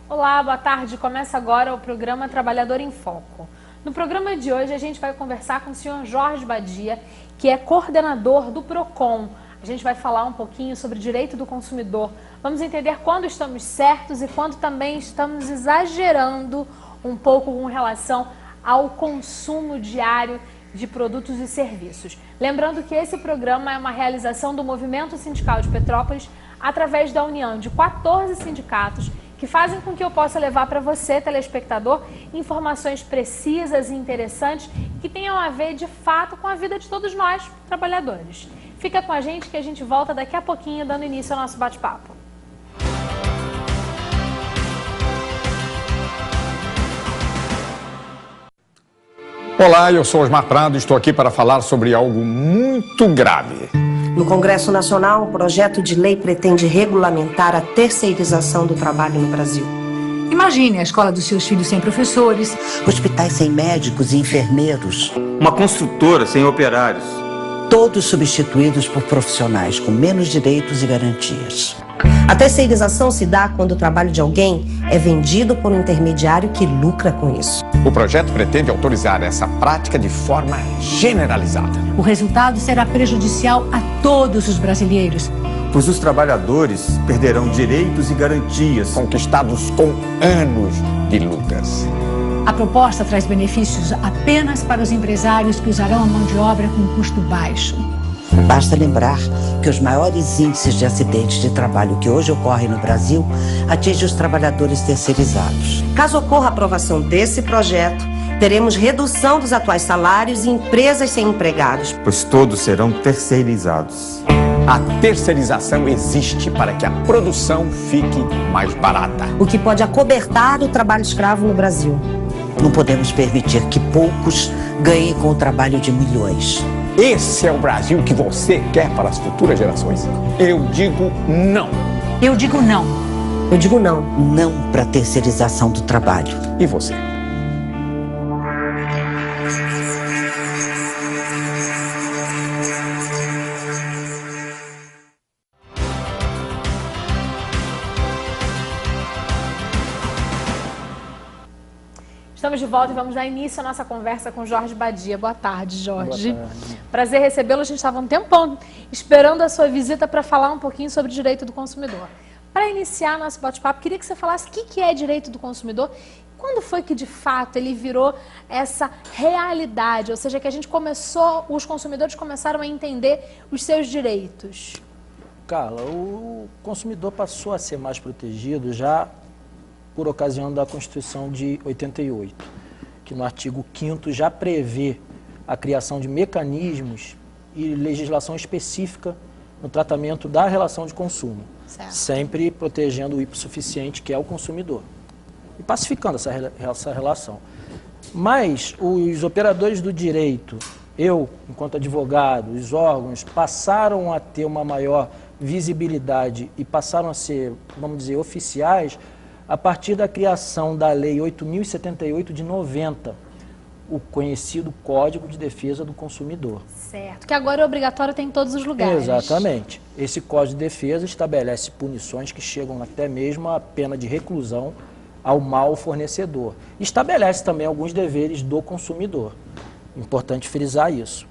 Olá, boa tarde. Começa agora o programa Trabalhador em Foco. No programa de hoje a gente vai conversar com o senhor Jorge Badia, que é coordenador do PROCON. A gente vai falar um pouquinho sobre direito do consumidor. Vamos entender quando estamos certos e quando também estamos exagerando um pouco com relação ao consumo diário de produtos e serviços. Lembrando que esse programa é uma realização do Movimento Sindical de Petrópolis através da união de 14 sindicatos que fazem com que eu possa levar para você, telespectador, informações precisas e interessantes que tenham a ver, de fato, com a vida de todos nós, trabalhadores. Fica com a gente que a gente volta daqui a pouquinho, dando início ao nosso bate-papo. Olá, eu sou Osmar Prado e estou aqui para falar sobre algo muito grave. No Congresso Nacional, o projeto de lei pretende regulamentar a terceirização do trabalho no Brasil. Imagine a escola dos seus filhos sem professores, hospitais sem médicos e enfermeiros, uma construtora sem operários. Todos substituídos por profissionais com menos direitos e garantias. A terceirização se dá quando o trabalho de alguém é vendido por um intermediário que lucra com isso. O projeto pretende autorizar essa prática de forma generalizada. O resultado será prejudicial a todos os brasileiros, pois os trabalhadores perderão direitos e garantias conquistados com anos de lutas. A proposta traz benefícios apenas para os empresários que usarão a mão de obra com custo baixo. Basta lembrar que os maiores índices de acidentes de trabalho que hoje ocorrem no Brasil atingem os trabalhadores terceirizados. Caso ocorra a aprovação desse projeto, teremos redução dos atuais salários e empresas sem empregados, pois todos serão terceirizados. A terceirização existe para que a produção fique mais barata, o que pode acobertar o trabalho escravo no Brasil. Não podemos permitir que poucos ganhem com o trabalho de milhões. Esse é o Brasil que você quer para as futuras gerações? Eu digo não. Eu digo não. Eu digo não. Não para a terceirização do trabalho. E você? Estamos de volta e vamos dar início à nossa conversa com Jorge Badia. Boa tarde, Jorge. Boa tarde. Prazer recebê-lo. A gente estava um tempão esperando a sua visita para falar um pouquinho sobre direito do consumidor. Para iniciar nosso bate-papo, queria que você falasse o que é direito do consumidor. Quando foi que, de fato, ele virou essa realidade? Ou seja, que a gente os consumidores começaram a entender os seus direitos. Carla, o consumidor passou a ser mais protegido já por ocasião da Constituição de 88, que no artigo 5º já prevê a criação de mecanismos e legislação específica no tratamento da relação de consumo, sempre protegendo o hipossuficiente, que é o consumidor, e pacificando essa relação. Mas os operadores do direito, eu, enquanto advogado, os órgãos, passaram a ter uma maior visibilidade e passaram a ser, vamos dizer, oficiais, a partir da criação da Lei 8.078 de 90, o conhecido Código de Defesa do Consumidor. Certo, que agora é obrigatório ter em todos os lugares. Exatamente. Esse Código de Defesa estabelece punições que chegam até mesmo à pena de reclusão ao mau fornecedor. Estabelece também alguns deveres do consumidor. Importante frisar isso.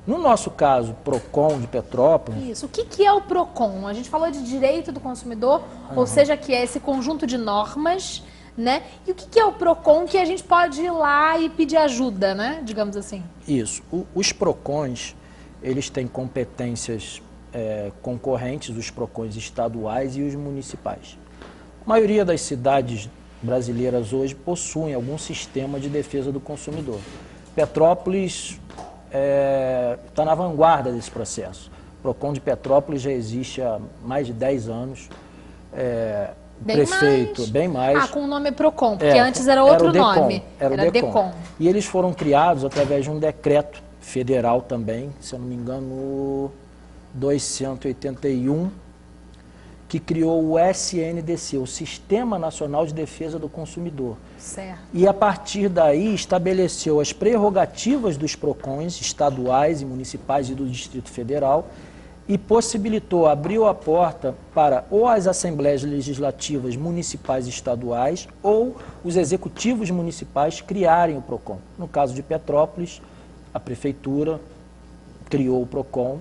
No nosso caso, PROCON de Petrópolis... Isso. O que é o PROCON? A gente falou de direito do consumidor, ou seja, que é esse conjunto de normas, né? E o que é o PROCON que a gente pode ir lá e pedir ajuda, né? Digamos assim. Isso. Os PROCONs, eles têm competências concorrentes, os PROCONs estaduais e os municipais. A maioria das cidades brasileiras hoje possuem algum sistema de defesa do consumidor. Petrópolis está na vanguarda desse processo. O PROCON de Petrópolis já existe há mais de 10 anos. Bem mais. Com o nome PROCON, porque antes era outro nome. Era o DECOM. E eles foram criados através de um decreto federal também, se eu não me engano, 281, que criou o SNDC, o Sistema Nacional de Defesa do Consumidor. Certo. E a partir daí estabeleceu as prerrogativas dos PROCONs estaduais e municipais e do Distrito Federal e possibilitou, abriu a porta para ou as assembleias legislativas municipais e estaduais ou os executivos municipais criarem o PROCON. No caso de Petrópolis, a prefeitura criou o PROCON,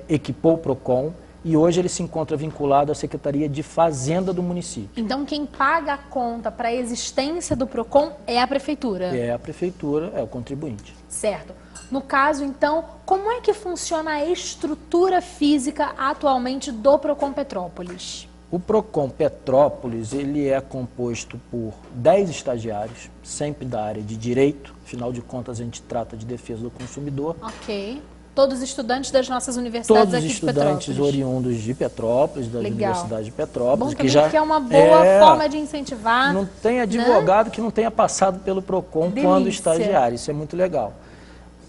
equipou o PROCON, e hoje ele se encontra vinculado à Secretaria de Fazenda do município. Então quem paga a conta para a existência do PROCON é a prefeitura? É a prefeitura, é o contribuinte. Certo. No caso, então, como é que funciona a estrutura física atualmente do PROCON Petrópolis? O PROCON Petrópolis, ele é composto por 10 estagiários, sempre da área de direito, afinal de contas a gente trata de defesa do consumidor. Ok. Todos estudantes das nossas universidades aqui de Petrópolis? Todos estudantes oriundos de Petrópolis, das universidades de Petrópolis. Bom, que é uma boa forma de incentivar. Não tem advogado que não tenha passado pelo PROCON quando estagiário, isso é muito legal.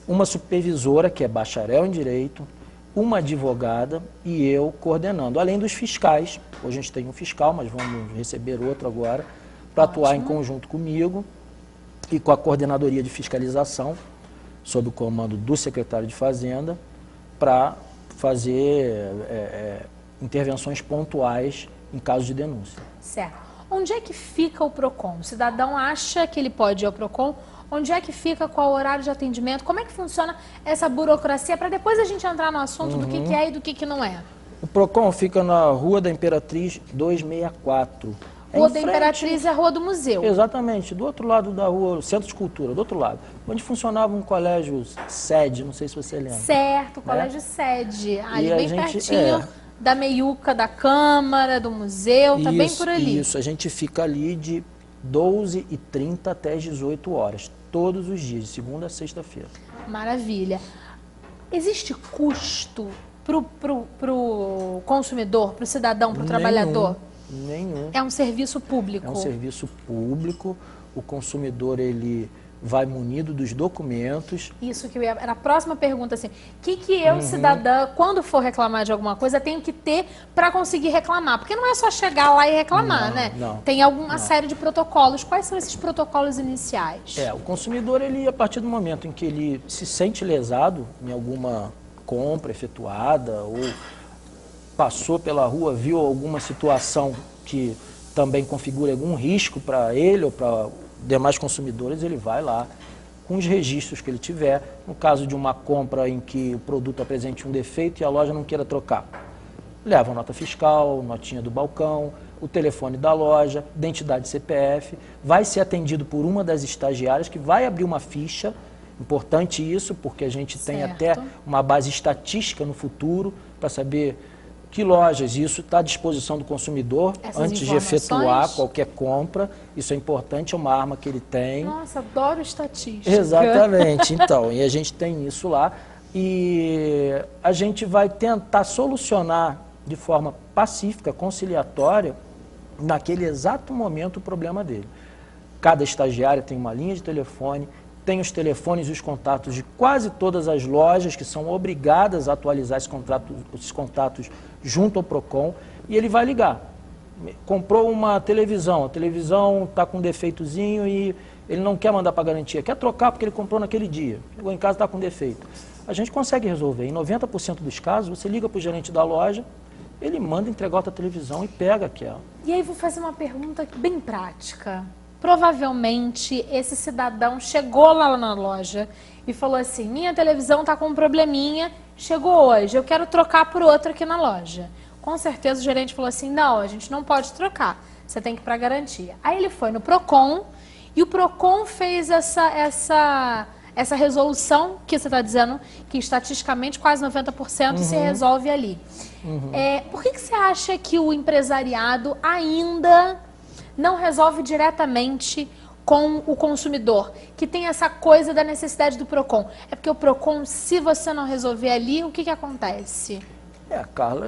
Uma supervisora, que é bacharel em Direito, uma advogada e eu coordenando, além dos fiscais. Hoje a gente tem um fiscal, mas vamos receber outro agora, para atuar em conjunto comigo e com a coordenadoria de fiscalização, sob o comando do secretário de Fazenda, para fazer intervenções pontuais em caso de denúncia. Certo. Onde é que fica o PROCON? O cidadão acha que ele pode ir ao PROCON? Onde é que fica, qual o horário de atendimento? Como é que funciona essa burocracia? Para depois a gente entrar no assunto do que é e do que não é. O PROCON fica na Rua da Imperatriz 264. Rua da Imperatriz é a Rua do Museu. Exatamente, do outro lado da rua, Centro de Cultura, do outro lado. Onde funcionava um colégio sede, não sei se você lembra. Certo, colégio sede. Ali E bem pertinho da meiuca da Câmara, do museu, tá bem por ali. Isso, a gente fica ali de 12h30 até as 18 horas, todos os dias, de segunda a sexta-feira. Maravilha. Existe custo pro consumidor, pro cidadão, pro trabalhador? Nenhum. É um serviço público? É um serviço público, o consumidor ele vai munido dos documentos. Isso que era a próxima pergunta, assim, o que eu, cidadã, quando for reclamar de alguma coisa, tenho que ter para conseguir reclamar? Porque não é só chegar lá e reclamar, né? Não. Tem alguma série de protocolos. Quais são esses protocolos iniciais? O consumidor, ele, a partir do momento em que ele se sente lesado em alguma compra efetuada ou passou pela rua, viu alguma situação que também configura algum risco para ele ou para demais consumidores, ele vai lá com os registros que ele tiver. No caso de uma compra em que o produto apresente um defeito e a loja não queira trocar, leva a nota fiscal, notinha do balcão, o telefone da loja, identidade CPF, vai ser atendido por uma das estagiárias que vai abrir uma ficha. Importante isso, porque a gente tem até uma base estatística no futuro para saber que lojas, isso está à disposição do consumidor antes de efetuar qualquer compra. Isso é importante, é uma arma que ele tem. Nossa, adoro estatística. Exatamente, então, e a gente tem isso lá. E a gente vai tentar solucionar de forma pacífica, conciliatória, naquele exato momento o problema dele. Cada estagiário tem uma linha de telefone, tem os telefones e os contatos de quase todas as lojas que são obrigadas a atualizar esses contatos junto ao PROCON, e ele vai ligar. Comprou uma televisão, a televisão está com um defeitozinho e ele não quer mandar para garantia, quer trocar porque ele comprou naquele dia, chegou em casa e está com defeito. A gente consegue resolver. Em 90% dos casos, você liga para o gerente da loja, ele manda entregar outra televisão e pega aquela. E aí vou fazer uma pergunta bem prática. Provavelmente esse cidadão chegou lá na loja e falou assim, minha televisão está com um probleminha, chegou hoje, eu quero trocar por outra aqui na loja. Com certeza o gerente falou assim, não, a gente não pode trocar, você tem que ir para garantia. Aí ele foi no PROCON e o PROCON fez essa resolução que você está dizendo, que estatisticamente quase 90% se resolve ali. Por que você acha que o empresariado ainda não resolve diretamente com o consumidor, que tem essa coisa da necessidade do PROCON? É porque o PROCON, se você não resolver ali, o que acontece? Carla,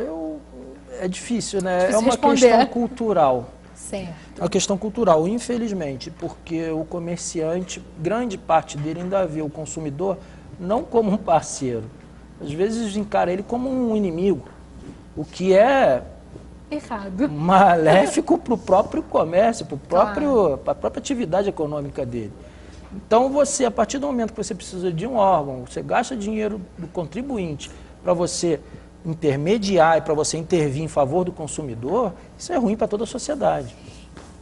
é difícil, né? Difícil é uma responder. Questão cultural. Certo. É uma questão cultural, infelizmente, porque o comerciante, grande parte dele ainda vê o consumidor não como um parceiro. Às vezes encara ele como um inimigo, o que é errado, maléfico para o próprio comércio, para a própria atividade econômica dele. Então você, a partir do momento que você precisa de um órgão, você gasta dinheiro do contribuinte para você intermediar e para você intervir em favor do consumidor, isso é ruim para toda a sociedade.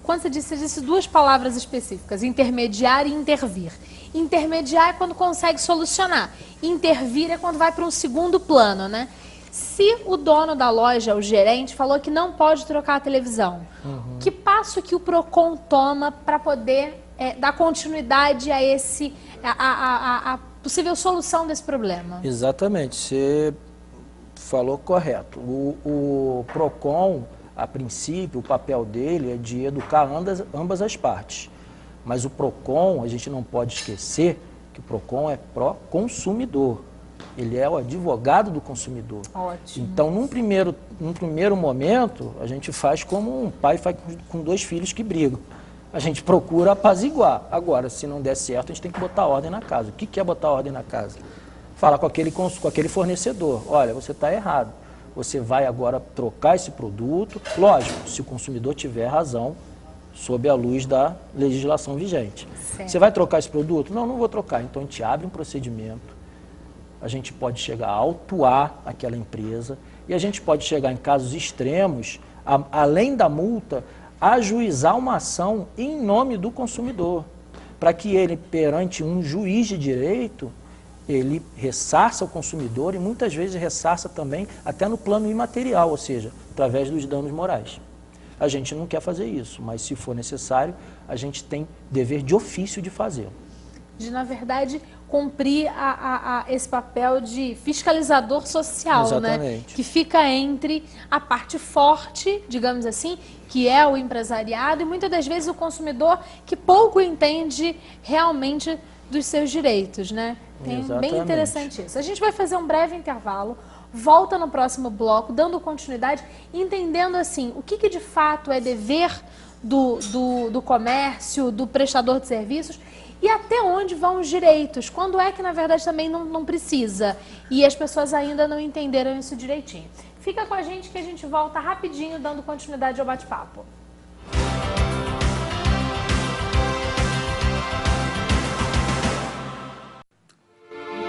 Quando você disse duas palavras específicas, intermediar e intervir. Intermediar é quando consegue solucionar. Intervir é quando vai para um segundo plano, né? Se o dono da loja, o gerente, falou que não pode trocar a televisão, que passo que o PROCON toma para poder dar continuidade a a possível solução desse problema? Exatamente, você falou correto. O PROCON, a princípio, o papel dele é de educar ambas as partes. Mas o PROCON, a gente não pode esquecer que o PROCON é pró-consumidor. Ele é o advogado do consumidor. Ótimo. Então, num primeiro momento, a gente faz como um pai faz com dois filhos que brigam. A gente procura apaziguar. Agora, se não der certo, a gente tem que botar ordem na casa. O que é botar ordem na casa? Falar com aquele fornecedor. Olha, você está errado. Você vai agora trocar esse produto. Lógico, se o consumidor tiver razão, sob a luz da legislação vigente. Certo. Você vai trocar esse produto? Não, não vou trocar. Então, a gente abre um procedimento. A gente pode chegar a autuar aquela empresa e a gente pode chegar em casos extremos, além da multa, a ajuizar uma ação em nome do consumidor, para que ele, perante um juiz de direito, ele ressarça o consumidor e muitas vezes ressarça também até no plano imaterial, ou seja, através dos danos morais. A gente não quer fazer isso, mas se for necessário, a gente tem dever de ofício de fazê-lo. De, na verdade, cumprir esse papel de fiscalizador social, exatamente, né? Que fica entre a parte forte, digamos assim, que é o empresariado, e muitas das vezes o consumidor que pouco entende realmente dos seus direitos, né? Bem interessante isso. A gente vai fazer um breve intervalo, volta no próximo bloco, dando continuidade, entendendo assim, o que de fato é dever do comércio, do prestador de serviços, e até onde vão os direitos? Quando é que, na verdade, também não precisa? E as pessoas ainda não entenderam isso direitinho. Fica com a gente que a gente volta rapidinho, dando continuidade ao bate-papo.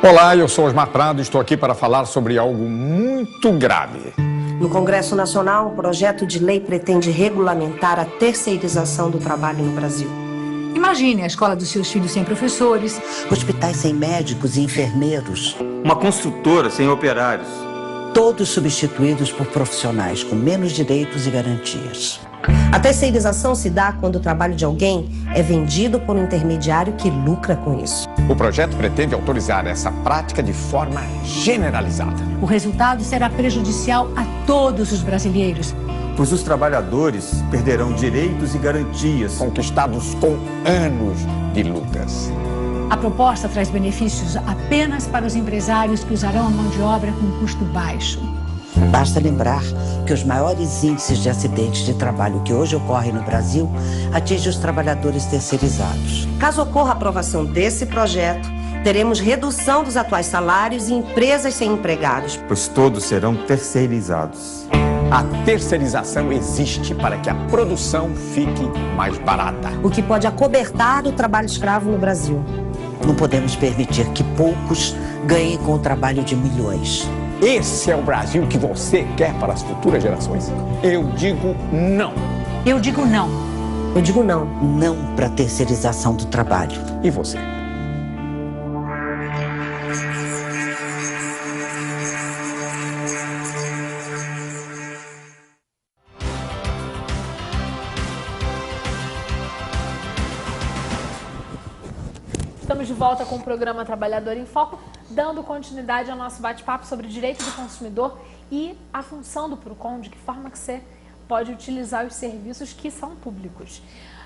Olá, eu sou Osmar Prado e estou aqui para falar sobre algo muito grave. No Congresso Nacional, um projeto de lei pretende regulamentar a terceirização do trabalho no Brasil. Imagine a escola dos seus filhos sem professores, Hospitais sem médicos e enfermeiros, Uma construtora sem operários. todos substituídos por profissionais com menos direitos e garantias. A terceirização se dá quando o trabalho de alguém é vendido por um intermediário que lucra com isso. O projeto pretende autorizar essa prática de forma generalizada. o resultado será prejudicial a todos os brasileiros. Pois os trabalhadores perderão direitos e garantias. Conquistados com anos de lutas. A proposta traz benefícios apenas para os empresários que usarão a mão de obra com custo baixo. Basta lembrar que os maiores índices de acidentes de trabalho que hoje ocorrem no Brasil atingem os trabalhadores terceirizados. Caso ocorra a aprovação desse projeto, teremos redução dos atuais salários e empresas sem empregados. Pois todos serão terceirizados. A terceirização existe para que a produção fique mais barata. O que pode acobertar o trabalho escravo no Brasil. Não podemos permitir que poucos ganhem com o trabalho de milhões. Esse é o Brasil que você quer para as futuras gerações? Eu digo não. Eu digo não. Eu digo não. Não para a terceirização do trabalho. E você? Estamos de volta com o programa Trabalhador em Foco, dando continuidade ao nosso bate-papo sobre direito do consumidor e a função do PROCON, de que forma que você pode utilizar os serviços que são públicos.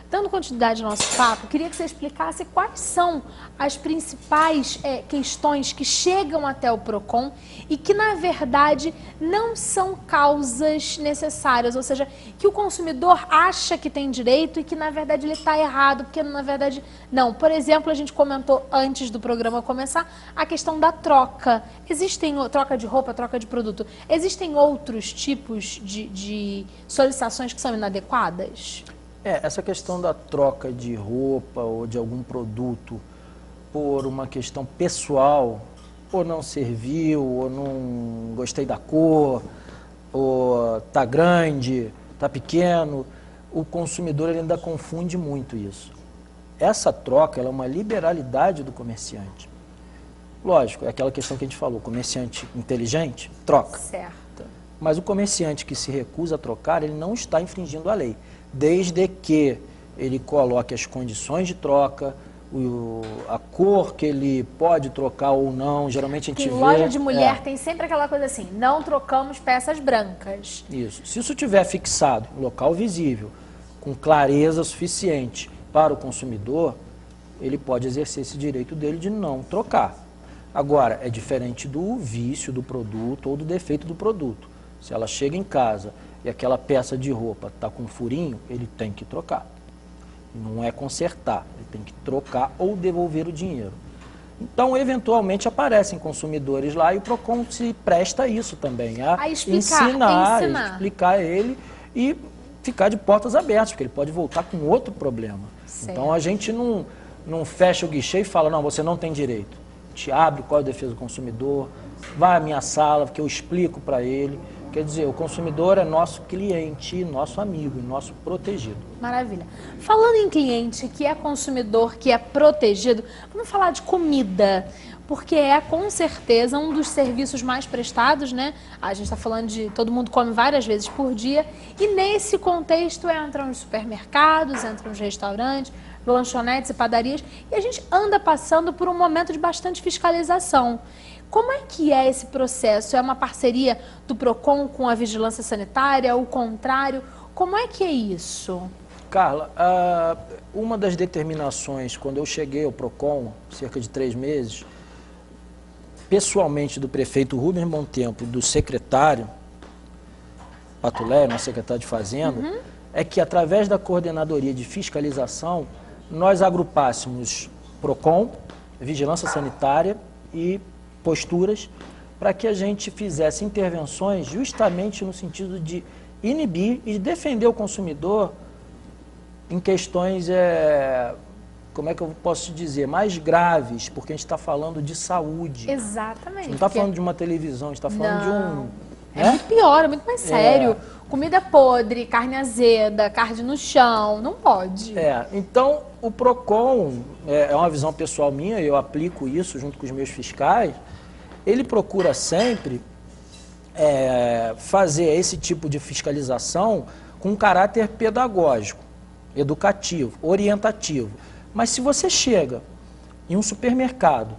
Dando continuidade ao nosso papo, queria que você explicasse quais são as principais questões que chegam até o PROCON e que, na verdade, não são causas necessárias, ou seja, que o consumidor acha que tem direito e que, na verdade, ele está errado, porque, na verdade, não. Por exemplo, a gente comentou antes do programa começar a questão da troca. Existem troca de roupa, troca de produto. Existem outros tipos de solicitações que são inadequadas? Essa questão da troca de roupa ou de algum produto por uma questão pessoal, ou não serviu, ou não gostei da cor, ou tá grande, tá pequeno, o consumidor ele ainda confunde muito isso. Essa troca ela é uma liberalidade do comerciante. Lógico, é aquela questão que a gente falou, comerciante inteligente, troca. Certo. Mas o comerciante que se recusa a trocar, ele não está infringindo a lei, desde que ele coloque as condições de troca, a cor que ele pode trocar ou não. Geralmente a gente Em vê... loja de mulher tem sempre aquela coisa assim, não trocamos peças brancas. Isso. Se isso estiver fixado em local visível, com clareza suficiente para o consumidor, ele pode exercer esse direito dele de não trocar. Agora, é diferente do vício do produto ou do defeito do produto. Se ela chega em casa e aquela peça de roupa está com um furinho, ele tem que trocar. Não é consertar, ele tem que trocar ou devolver o dinheiro. Então, eventualmente, aparecem consumidores lá e o PROCON se presta a isso também, a ensinar, explicar ele e ficar de portas abertas, porque ele pode voltar com outro problema. Certo. Então, a gente não fecha o guichê e fala, não, você não tem direito. A gente abre o Código de Defesa do Consumidor, vai à minha sala, que eu explico para ele. Quer dizer, o consumidor é nosso cliente, nosso amigo, nosso protegido. Maravilha. Falando em cliente que é consumidor, que é protegido, vamos falar de comida, porque é com certeza um dos serviços mais prestados, né? A gente está falando de todo mundo come várias vezes por dia e nesse contexto entram os supermercados, entram os restaurantes, lanchonetes e padarias e a gente anda passando por um momento de bastante fiscalização. Como é que é esse processo? É uma parceria do PROCON com a Vigilância Sanitária, o contrário? Como é que é isso? Carla, uma das determinações, quando eu cheguei ao PROCON, cerca de 3 meses, pessoalmente do prefeito Rubens Bontempo e do secretário Patulé, nosso secretário de Fazenda, é que através da coordenadoria de fiscalização, nós agrupássemos PROCON, Vigilância Sanitária e posturas para que a gente fizesse intervenções justamente no sentido de inibir e defender o consumidor em questões, como é que eu posso dizer, mais graves, porque a gente está falando de saúde. Exatamente. A gente não está falando de uma televisão, a gente está falando de um... É muito pior, é muito mais sério. Comida podre, carne azeda, carne no chão, não pode. Então o PROCON, é uma visão pessoal minha, eu aplico isso junto com os meus fiscais, ele procura sempre fazer esse tipo de fiscalização com caráter pedagógico, educativo, orientativo. Mas se você chega em um supermercado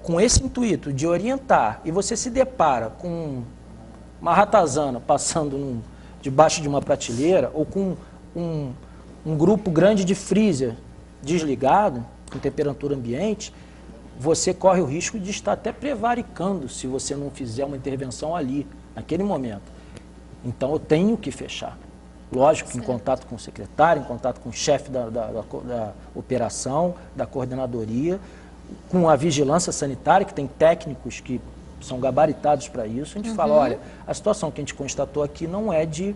com esse intuito de orientar e você se depara com uma ratazana passando debaixo de uma prateleira ou com um grupo grande de freezer desligado, com temperatura ambiente, você corre o risco de estar até prevaricando se você não fizer uma intervenção ali, naquele momento. Então eu tenho que fechar. Lógico que em contato com o secretário, em contato com o chefe da operação, da coordenadoria, com a vigilância sanitária, que tem técnicos que são gabaritados para isso, a gente fala, olha, a situação que a gente constatou aqui não é de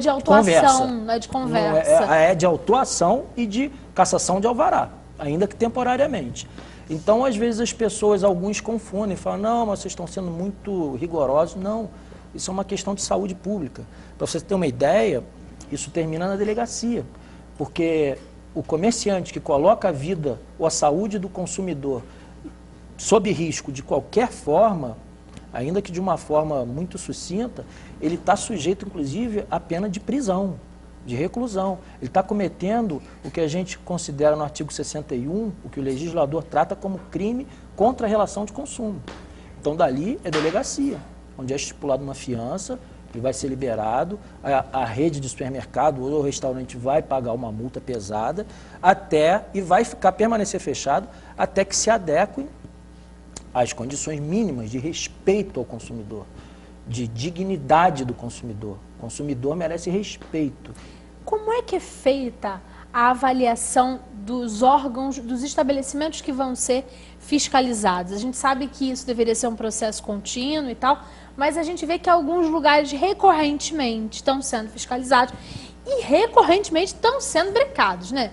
autuação, não é de conversa. É de autuação e de cassação de alvará, ainda que temporariamente. Então, às vezes, as pessoas, alguns confundem, falam, não, mas vocês estão sendo muito rigorosos. Não, isso é uma questão de saúde pública. Para você ter uma ideia, isso termina na delegacia, porque o comerciante que coloca a vida ou a saúde do consumidor sob risco de qualquer forma, ainda que de uma forma muito sucinta, ele está sujeito, inclusive, à pena de prisão, de reclusão. Ele está cometendo o que a gente considera no artigo 61, o que o legislador trata como crime contra a relação de consumo. Então, dali é delegacia, onde é estipulada uma fiança, ele vai ser liberado, a rede de supermercado ou o restaurante vai pagar uma multa pesada e vai permanecer fechado até que se adequem às condições mínimas de respeito ao consumidor, de dignidade do consumidor. O consumidor merece respeito. Como é que é feita a avaliação dos órgãos, dos estabelecimentos que vão ser fiscalizados? A gente sabe que isso deveria ser um processo contínuo e tal, mas a gente vê que alguns lugares recorrentemente estão sendo fiscalizados e recorrentemente estão sendo brecados, né?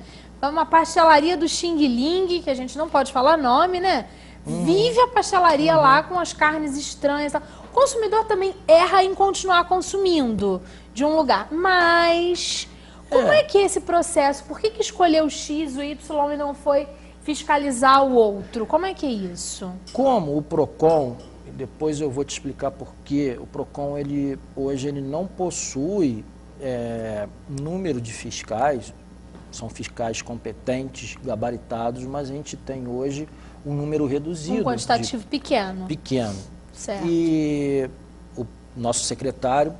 uma pastelaria do Xing Ling, que a gente não pode falar nome, né? Vive a pastelaria lá com as carnes estranhas. O consumidor também erra em continuar consumindo de um lugar. Mas como é que é esse processo? Por que escolheu o X, o Y e não foi fiscalizar o outro? Como é que é isso? Como o PROCON, depois eu vou te explicar por quê, o PROCON hoje ele não possui número de fiscais, são fiscais competentes, gabaritados, mas a gente tem hoje um número reduzido. Um quantitativo pequeno. Pequeno. Certo. E o nosso secretário,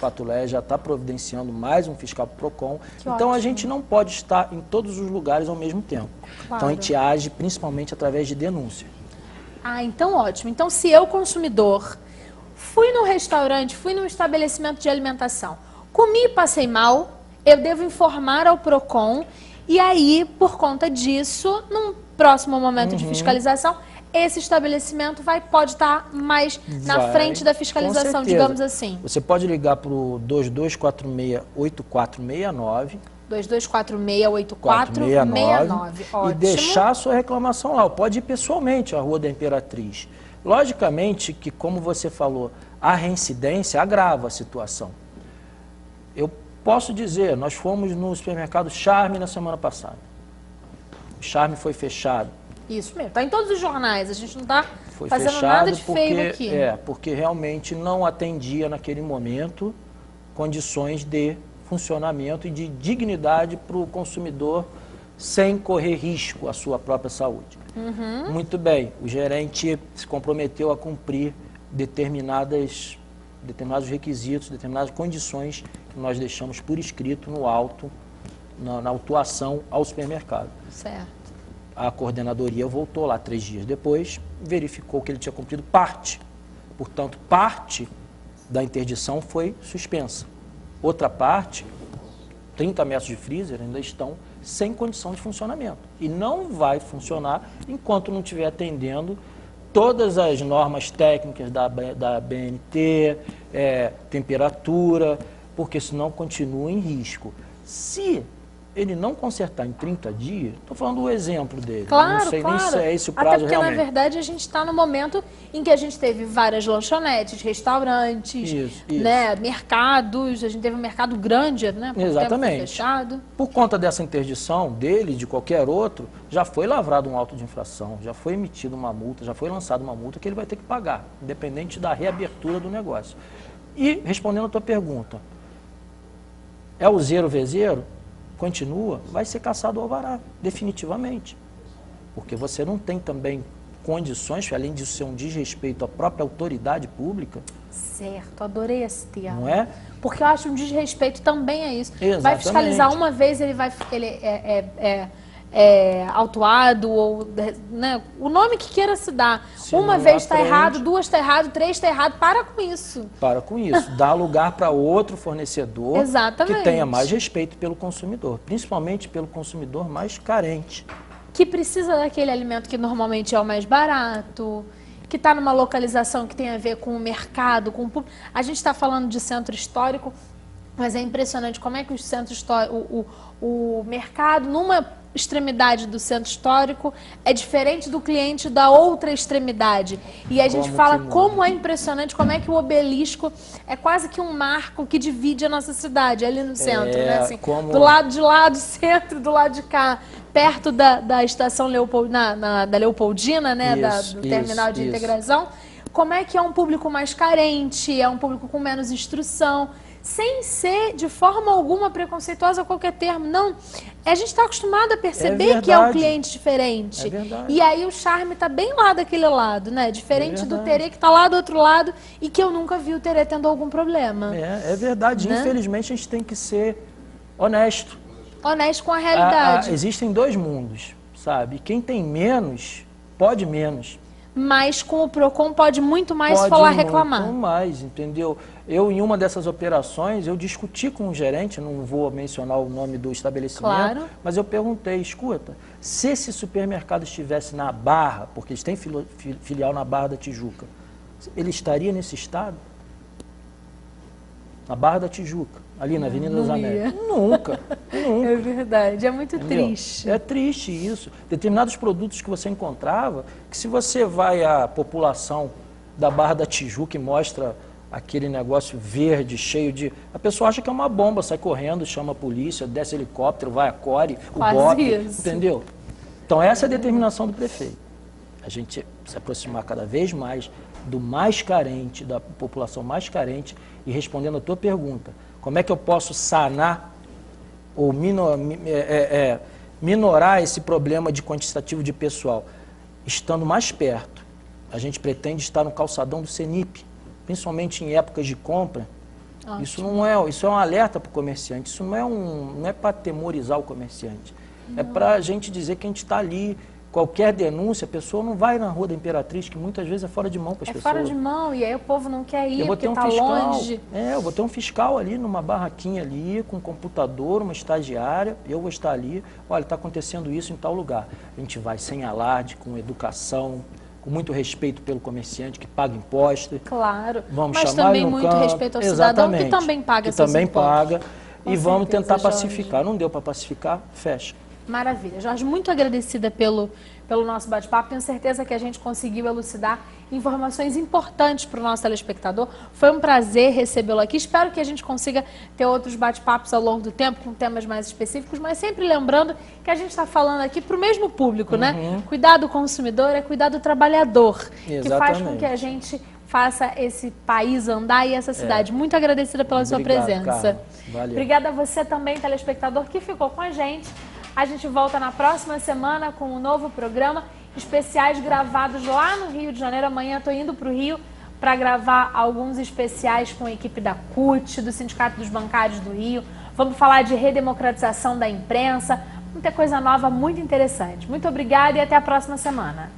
Patulé, já está providenciando mais um fiscal pro PROCON. Que então ótimo. a gente não pode estar em todos os lugares ao mesmo tempo. Claro. Então a gente age principalmente através de denúncia. Ah, então ótimo. Então se eu, consumidor, fui num restaurante, fui num estabelecimento de alimentação, comi e passei mal, eu devo informar ao PROCON e aí, por conta disso, num próximo momento de fiscalização, esse estabelecimento pode estar mais na frente da fiscalização, digamos assim. Você pode ligar para o 2246-8469. 2246-8469. E deixar a sua reclamação lá. Pode ir pessoalmente à Rua da Imperatriz. Logicamente que, como você falou, a reincidência agrava a situação. Eu posso dizer, nós fomos no supermercado Charme na semana passada. O Charme foi fechado. Isso mesmo, está em todos os jornais, a gente não está Foi fazendo fechado nada de feio aqui. Porque realmente não atendia naquele momento condições de funcionamento e de dignidade para o consumidor sem correr risco à sua própria saúde. Muito bem, o gerente se comprometeu a cumprir determinados requisitos, determinadas condições que nós deixamos por escrito no auto, na autuação ao supermercado. Certo. A coordenadoria voltou lá 3 dias depois, verificou que ele tinha cumprido parte. Portanto, parte da interdição foi suspensa. Outra parte, 30 metros de freezer, ainda estão sem condição de funcionamento. E não vai funcionar enquanto não estiver atendendo todas as normas técnicas da BNT, temperatura, porque senão continua em risco. Se ele não consertar em 30 dias, estou falando do exemplo dele. Claro, não sei claro. nem se é esse o prazo até porque, realmente. na verdade, a gente está no momento em que a gente teve várias lanchonetes, restaurantes, Isso. né, mercados, a gente teve um mercado grande, né, por Exatamente. tempo fechado. Por conta dessa interdição dele e de qualquer outro, já foi lavrado um auto de infração, já foi emitida uma multa, já foi lançada uma multa que ele vai ter que pagar, independente da reabertura do negócio. E, respondendo a tua pergunta, é o 0V0? Continua, vai ser cassado o alvará, definitivamente. Porque você não tem também condições, além de ser um desrespeito à própria autoridade pública. Certo, adorei esse termo. Não é? Porque eu acho um desrespeito também a isso. Exatamente. Vai fiscalizar uma vez, ele é autuado, ou, né, o nome que queira se dar. Se uma não vez está aprende, errado, 2 está errado, 3 está errado, para com isso. Para com isso. Dá lugar para outro fornecedor Exatamente. que tenha mais respeito pelo consumidor, principalmente pelo consumidor mais carente. Que precisa daquele alimento que normalmente é o mais barato, que está numa localização que tem a ver com o mercado, com o público. A gente está falando de centro histórico, mas é impressionante como é que o centro histórico, o mercado, numa extremidade do centro histórico, é diferente do cliente da outra extremidade. E a gente fala como é impressionante, como é que o Obelisco é quase que um marco que divide a nossa cidade, ali no centro, né? Assim, do lado de lá, do centro, do lado de cá, perto da estação da Leopoldina, né? Do terminal de integração. Como é que é um público mais carente, é um público com menos instrução, sem ser de forma alguma preconceituosa qualquer termo, não. A gente está acostumado a perceber que é um cliente diferente. É verdade. E aí o Charme está bem lá daquele lado, né? Diferente do Terê que está lá do outro lado e que eu nunca vi o Terê tendo algum problema. É verdade. Né? Infelizmente a gente tem que ser honesto. Honesto com a realidade. Existem 2 mundos, sabe? Quem tem menos, pode menos. Mas com o PROCON pode muito mais falar, reclamar. Muito mais, entendeu? Eu, em uma dessas operações, eu discuti com o gerente, não vou mencionar o nome do estabelecimento, claro, mas eu perguntei, escuta, se esse supermercado estivesse na Barra, porque eles têm filial na Barra da Tijuca, ele estaria nesse estado? na Barra da Tijuca, ali na Avenida das Não Américas. ia. Nunca, nunca. É verdade, é muito Entendeu? triste. É triste isso. Determinados produtos que você encontrava, que se você vai à população da Barra da Tijuca e mostra aquele negócio verde, cheio de... A pessoa acha que é uma bomba, sai correndo, chama a polícia, desce helicóptero, vai a core, o Quase bote, isso. entendeu? Então essa é a determinação do prefeito. A gente se aproximar cada vez mais do mais carente, da população mais carente, e respondendo a tua pergunta, como é que eu posso sanar ou minorar esse problema de quantitativo de pessoal? Estando mais perto. A gente pretende estar no calçadão do CENIP, principalmente em épocas de compra. Ótimo. Isso é um alerta para o comerciante, isso não é para atemorizar o comerciante, é para a gente dizer que a gente está ali. Qualquer denúncia, a pessoa não vai na Rua da Imperatriz, que muitas vezes é fora de mão para as pessoas. É fora de mão, e aí o povo não quer ir, Eu vou ter porque um está fiscal, longe. eu vou ter um fiscal ali, numa barraquinha ali, com um computador, uma estagiária, eu vou estar ali, olha, está acontecendo isso em tal lugar. A gente vai sem alarde, com educação, com muito respeito pelo comerciante que paga imposto. Claro, Vamos mas chamar também ele no muito canto. respeito ao cidadão, que Exatamente. também paga que seus também impostos. paga. Com E vamos certeza, tentar Jorge. pacificar. Não deu para pacificar? Fecha. Maravilha. Jorge, muito agradecida pelo nosso bate-papo. Tenho certeza que a gente conseguiu elucidar informações importantes para o nosso telespectador. Foi um prazer recebê-lo aqui. Espero que a gente consiga ter outros bate-papos ao longo do tempo, com temas mais específicos, mas sempre lembrando que a gente está falando aqui para o mesmo público, né? Cuidar do consumidor é cuidar do trabalhador, que faz com Exatamente. que a gente faça esse país andar e essa cidade. Muito agradecida pela sua Obrigado, presença. Carla. Valeu. Obrigada a você também, telespectador, que ficou com a gente. A gente volta na próxima semana com um novo programa, especiais gravados lá no Rio de Janeiro. Amanhã estou indo para o Rio para gravar alguns especiais com a equipe da CUT, do Sindicato dos Bancários do Rio. Vamos falar de redemocratização da imprensa, muita coisa nova, muito interessante. Muito obrigada e até a próxima semana.